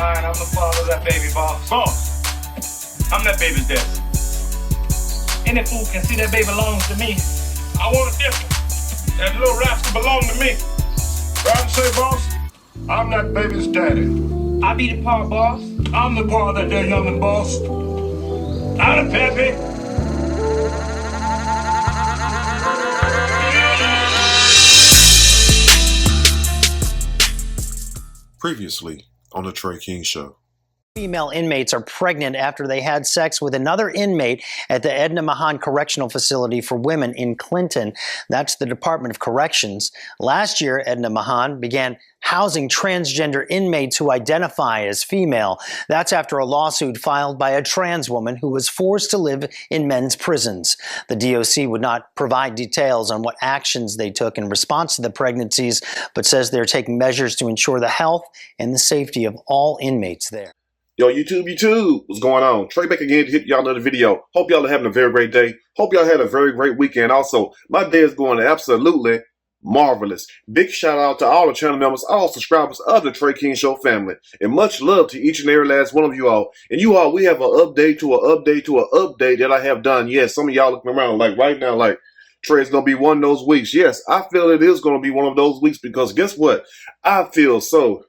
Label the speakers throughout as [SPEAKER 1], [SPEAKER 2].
[SPEAKER 1] Mine, I'm the father of that baby, boss.
[SPEAKER 2] Boss, I'm that baby's daddy.
[SPEAKER 1] Any fool can see that baby belongs to me.
[SPEAKER 2] I want it different. That little rascal belong to me. Proud to say, boss, I'm that baby's daddy.
[SPEAKER 1] I be the part, boss.
[SPEAKER 2] I'm the part of that there youngin' boss. I'm the pappy.
[SPEAKER 3] Previously on the Trey King Show.
[SPEAKER 4] Female inmates are pregnant after they had sex with another inmate at the Edna Mahan Correctional Facility for Women in Clinton. That's the Department of Corrections. Last year, Edna Mahan began housing transgender inmates who identify as female. That's after a lawsuit filed by a trans woman who was forced to live in men's prisons. The DOC would not provide details on what actions they took in response to the pregnancies, but says they're taking measures to ensure the health and the safety of all inmates there.
[SPEAKER 3] Yo, YouTube, what's going on? Trey back again to hit y'all another video. Hope y'all are having a very great day. Hope y'all had a very great weekend. Also, my day is going absolutely marvelous. Big shout out to all the channel members, all subscribers of the Trey King Show family. And much love to each and every last one of you all. And you all, we have an update to an update to an update that I have done. Yes, some of y'all looking around like right now, like Trey's going to be one of those weeks. Yes, I feel it is going to be one of those weeks because guess what? I feel so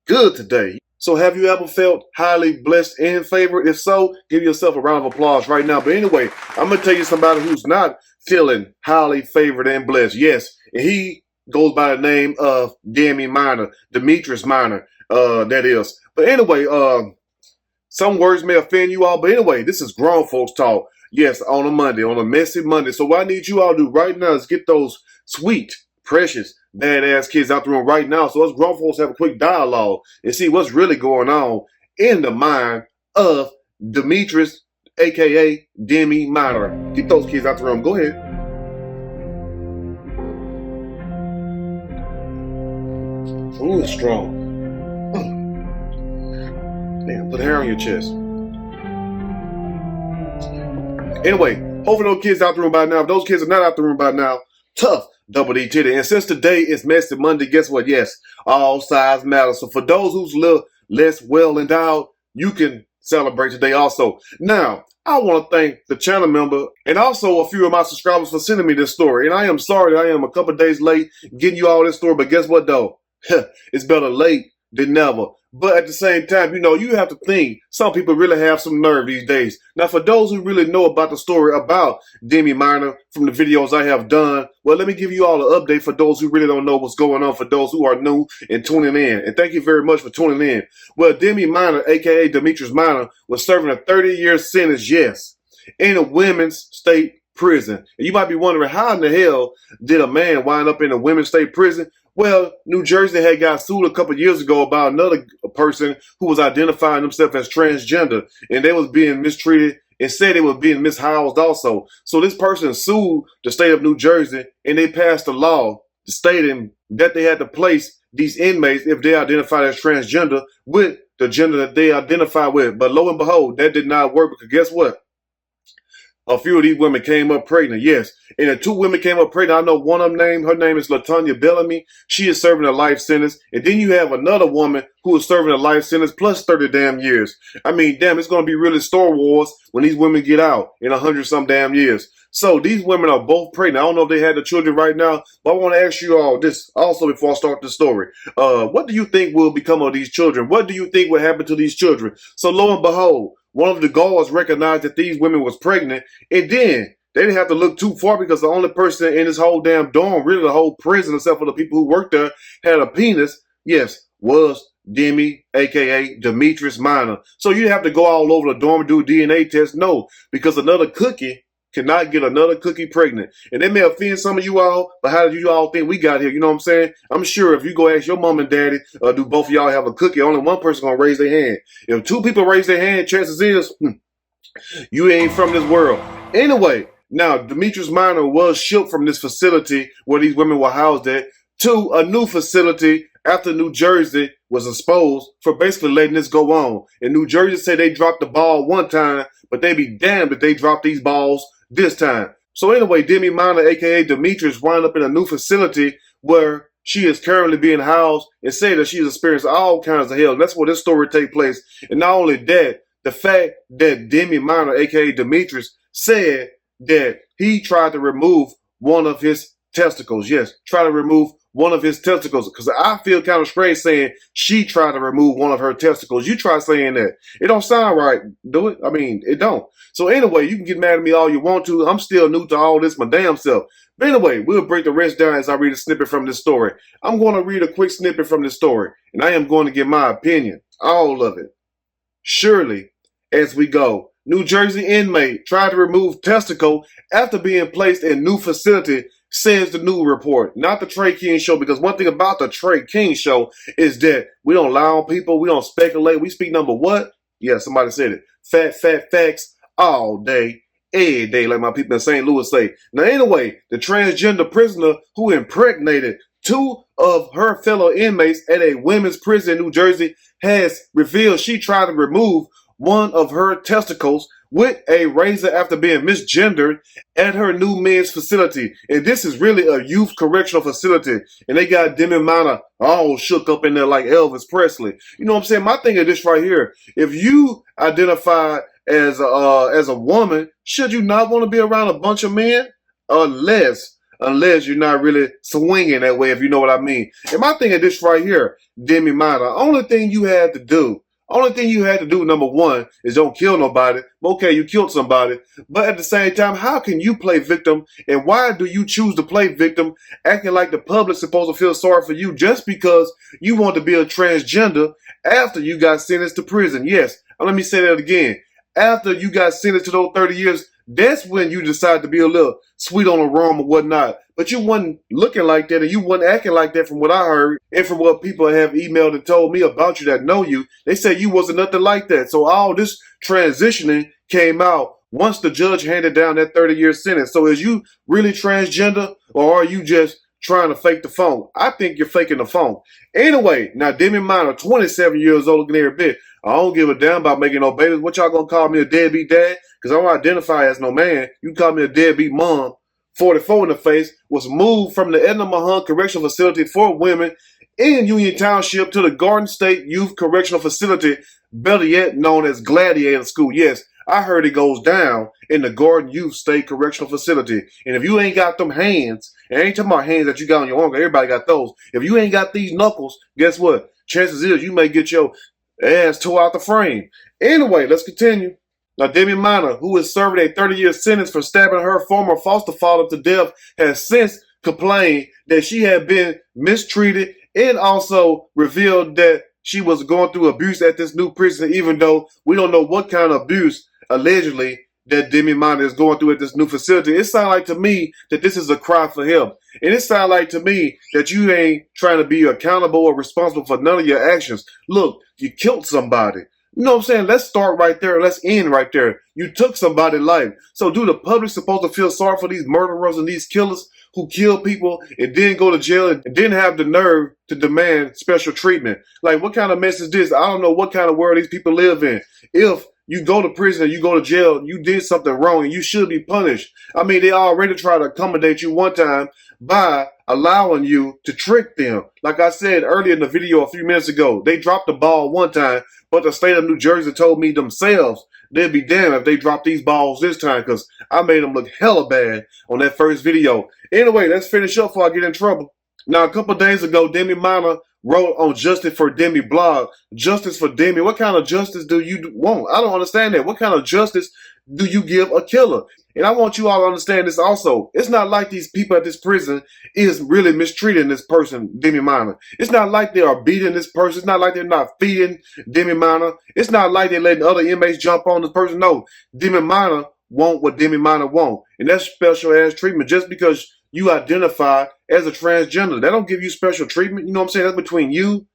[SPEAKER 3] good today. So have you ever felt highly blessed and favored? If so, give yourself a round of applause right now. But anyway, I'm going to tell you somebody who's not feeling highly favored and blessed. Yes, and he goes by the name of Demi Minor, Demi Minor, that is. But anyway, some words may offend you all. But anyway, this is grown folks talk. Yes, on a Monday, on a messy Monday. So what I need you all to do right now is get those sweet, precious, badass kids out the room right now. So us grown folks have a quick dialogue and see what's really going on in the mind of Demetrius, aka Demi Minor. Get those kids out the room. Go ahead. Ooh, it's strong. Damn, put hair on your chest. Anyway, hopefully those kids out the room by now. If those kids are not out the room by now, tough. Double D titty. And since today is Messy Monday, guess what? Yes, all sides matter. So for those who's a little less well endowed, you can celebrate today also. Now, I want to thank the channel member and also a few of my subscribers for sending me this story. And I am sorry that I am a couple days late getting you all this story, but guess what though? It's better late than never. But at the same time, you know, you have to think some people really have some nerve these days. Now, for those who really know about the story about Demi Minor from the videos I have done, well, let me give you all an update for those who really don't know what's going on, for those who are new and tuning in. And thank you very much for tuning in. Well, Demi Minor, a.k.a. Demetrius Minor, was serving a 30-year sentence, yes, in a women's state prison. And you might be wondering, how in the hell did a man wind up in a women's state prison? Well, New Jersey had got sued a couple years ago about another person who was identifying himself as transgender, and they was being mistreated and said they was being mishoused also. So this person sued the state of New Jersey, and they passed a law stating that they had to place these inmates, if they identified as transgender, with the gender that they identify with. But lo and behold, that did not work, because guess what? A few of these women came up pregnant, yes. And the two women came up pregnant. I know one of them her name is LaTanya Bellamy. She is serving a life sentence. And then you have another woman who is serving a life sentence plus 30 damn years. I mean, damn, it's going to be really Star Wars when these women get out in 100-some damn years. So these women are both pregnant. I don't know if they had the children right now, but I want to ask you all this also before I start the story. What do you think will become of these children? What do you think will happen to these children? So lo and behold, one of the guards recognized that these women was pregnant, and then they didn't have to look too far because the only person in this whole damn dorm, really the whole prison, except for the people who worked there, had a penis, yes, was Demi, a.k.a. Demetrius Minor. So you have to go all over the dorm and do a DNA test? No, because another cookie cannot get another cookie pregnant. And it may offend some of you all, but how did you all think we got here? You know what I'm saying? I'm sure if you go ask your mom and daddy, do both of y'all have a cookie, only one person gonna raise their hand. If two people raise their hand, chances is, you ain't from this world. Anyway, now, Demetrius Minor was shipped from this facility where these women were housed at to a new facility after New Jersey was exposed for basically letting this go on. And New Jersey said they dropped the ball one time, but they be damned if they drop these balls this time. So anyway, Demi Minor, a.k.a. Demetrius, wound up in a new facility where she is currently being housed and said that she's experienced all kinds of hell. That's where this story takes place. And not only that, the fact that Demi Minor, aka Demetrius, said that he tried to remove one of his testicles. Yes, try to remove one of his testicles. Because I feel kind of strange saying she tried to remove one of her testicles. You try saying that. It don't sound right, do it? I mean, it don't. So anyway, you can get mad at me all you want to. I'm still new to all this my damn self. But anyway, we'll break the rest down as I read a snippet from this story. I'm going to read a quick snippet from this story, and I am going to give my opinion. All of it. Surely, as we go, New Jersey inmate tried to remove testicle after being placed in new facility, says the new report. Not the Trey King show, because one thing about the Trey King show is that we don't lie on people, we don't speculate, we speak number what? Yeah, somebody said it. Fat facts all day, every day, like my people in St. Louis say. Now anyway, the transgender prisoner who impregnated two of her fellow inmates at a women's prison in New Jersey has revealed she tried to remove one of her testicles with a razor after being misgendered at her new men's facility. And this is really a youth correctional facility. And they got Demi Minor all shook up in there like Elvis Presley. You know what I'm saying? My thing is this right here. If you identify as a woman, should you not want to be around a bunch of men? Unless you're not really swinging that way, if you know what I mean. And my thing is this right here, Demi Minor. Only thing you had to do, number one, is don't kill nobody. Okay, you killed somebody. But at the same time, how can you play victim? And why do you choose to play victim, acting like the public's supposed to feel sorry for you just because you want to be a transgender after you got sentenced to prison? Yes, let me say that again. After you got sentenced to those 30 years, that's when you decide to be a little sweet on the rum or whatnot. But you wasn't looking like that, and you wasn't acting like that from what I heard and from what people have emailed and told me about you that know you. They said you wasn't nothing like that. So all this transitioning came out once the judge handed down that 30-year sentence. So is you really transgender, or are you just trying to fake the phone? I think you're faking the phone. Anyway, now Demi Minor, 27 years old, looking every bit. I don't give a damn about making no babies. What y'all gonna call me, a deadbeat dad? Because I don't identify as no man. You call me a deadbeat mom. 44 in the face, was moved from the Edna Mahan Correctional Facility for Women in Union Township to the Garden State Youth Correctional Facility, better yet known as Gladiator School. Yes, I heard it goes down in the Garden Youth State Correctional Facility. And if you ain't got them hands, and I ain't talking about hands that you got on your arm, everybody got those. If you ain't got these knuckles, guess what? Chances is you may get your ass tore out the frame. Anyway, let's continue. Now, Demi Minor, who is serving a 30-year sentence for stabbing her former foster father to death, has since complained that she had been mistreated and also revealed that she was going through abuse at this new prison, even though we don't know what kind of abuse, allegedly, that Demi Minor is going through at this new facility. It sounds like to me that this is a cry for help. And it sounds like to me that you ain't trying to be accountable or responsible for none of your actions. Look, you killed somebody. You know what I'm saying? Let's start right there. Let's end right there. You took somebody's life. So do the public supposed to feel sorry for these murderers and these killers who kill people and then go to jail and didn't have the nerve to demand special treatment? Like, what kind of mess is this? I don't know what kind of world these people live in. If you go to prison and you go to jail, you did something wrong and you should be punished. I mean, they already tried to accommodate you one time by allowing you to trick them. Like I said earlier in the video a few minutes ago, they dropped the ball one time, but the state of New Jersey told me themselves they'd be damned if they dropped these balls this time, because I made them look hella bad on that first video. Anyway, let's finish up before I get in trouble. Now, a couple days ago, Demi Minor wrote on Justice for Demi blog, Justice for Demi. What kind of justice do you want? I don't understand that. What kind of justice do you give a killer? And I want you all to understand this also. It's not like these people at this prison is really mistreating this person, Demi Minor. It's not like they are beating this person. It's not like they're not feeding Demi Minor. It's not like they're letting other inmates jump on this person. No, Demi Minor want what Demi Minor want. And that's special ass treatment. Just because you identify as a transgender, that don't give you special treatment. You know what I'm saying? That's between you,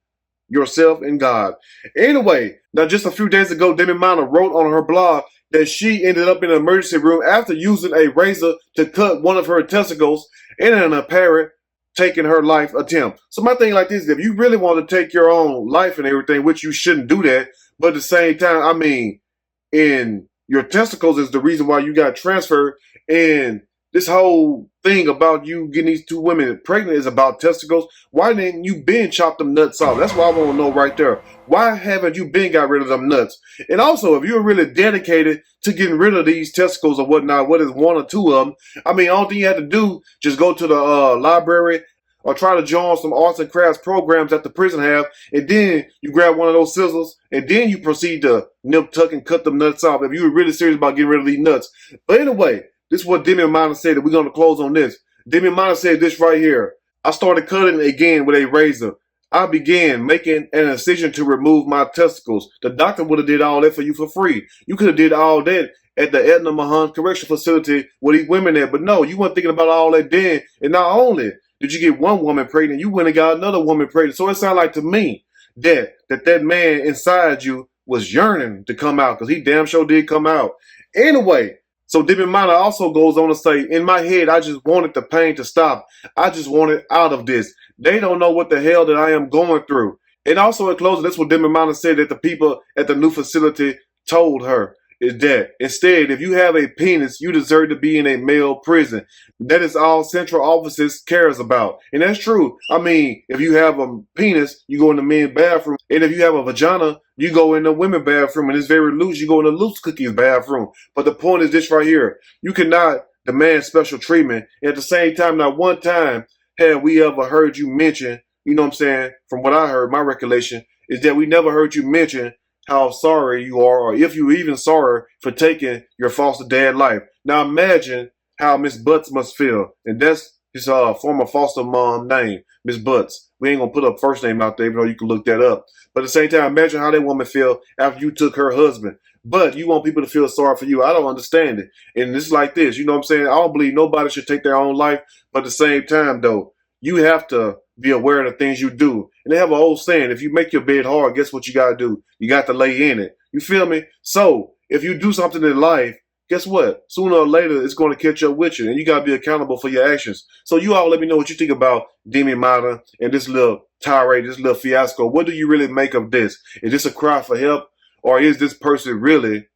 [SPEAKER 3] yourself, and God. Anyway, now just a few days ago, Demi Minor wrote on her blog that she ended up in an emergency room after using a razor to cut one of her testicles in an apparent taking her life attempt. So my thing like this, if you really want to take your own life and everything, which you shouldn't do that, but at the same time, I mean, in your testicles is the reason why you got transferred, and this whole thing about you getting these 2 women pregnant is about testicles, why didn't you been chop them nuts off? That's what I want to know right there. Why haven't you been got rid of them nuts? And also, if you're really dedicated to getting rid of these testicles or whatnot, what is 1 or 2 of them? I mean, all thing you have to do, just go to the library or try to join some arts and crafts programs that the prison have, and then you grab one of those scissors, and then you proceed to nip, tuck, and cut them nuts off if you were really serious about getting rid of these nuts. But anyway, this is what Demi Minor said, that we're going to close on this. Demi Minor said this right here. I started cutting again with a razor. I began making an incision to remove my testicles. The doctor would have did all that for you for free. You could have did all that at the Edna Mahan correctional facility where these women at. But no, you weren't thinking about all that then. And not only did you get 1 woman pregnant, you went and got another woman pregnant. So it sounded like to me that man inside you was yearning to come out, because he damn sure did come out. Anyway, so Demi Minor also goes on to say, in my head, I just wanted the pain to stop. I just wanted out of this. They don't know what the hell that I am going through. And also in closing, that's what Demi Minor said that the people at the new facility told her, is that instead, if you have a penis, you deserve to be in a male prison. That is all central offices cares about. And that's true. I mean, if you have a penis, you go in the men's bathroom. And if you have a vagina, you go in the women's bathroom. And it's very loose, you go in the loose cookies bathroom. But the point is this right here. You cannot demand special treatment. And at the same time, not one time have we ever heard you mention, you know what I'm saying, from what I heard, my recollection, is that we never heard you mention how sorry you are, or if you even sorry for taking your foster dad life. Now imagine how Miss Butts must feel. And that's his former foster mom name, Miss Butts. We ain't gonna put up first name out there, even though you can look that up. But at the same time, imagine how that woman feel after you took her husband. But you want people to feel sorry for you. I don't understand it. And it's like this, you know what I'm saying? I don't believe nobody should take their own life. But at the same time, though, you have to be aware of the things you do. And they have an old saying, if you make your bed hard, guess what you got to do? You got to lay in it. You feel me? So if you do something in life, guess what? Sooner or later, it's going to catch up with you. And you got to be accountable for your actions. So you all let me know what you think about Demi Minor and this little tirade, this little fiasco. What do you really make of this? Is this a cry for help? Or is this person really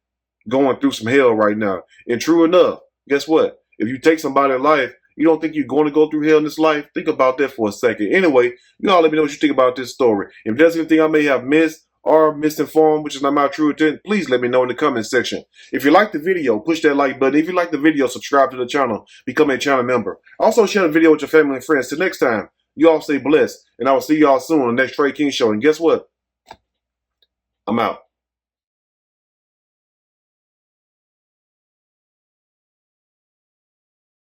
[SPEAKER 3] going through some hell right now? And true enough, guess what? If you take somebody's life, you don't think you're going to go through hell in this life? Think about that for a second. Anyway, you all let me know what you think about this story. If there's anything I may have missed or misinformed, which is not my true intent, please let me know in the comment section. If you like the video, push that like button. If you like the video, subscribe to the channel. Become a channel member. Also, share the video with your family and friends. Till next time, you all stay blessed. And I will see y'all soon on the next Trey King Show. And guess what? I'm out.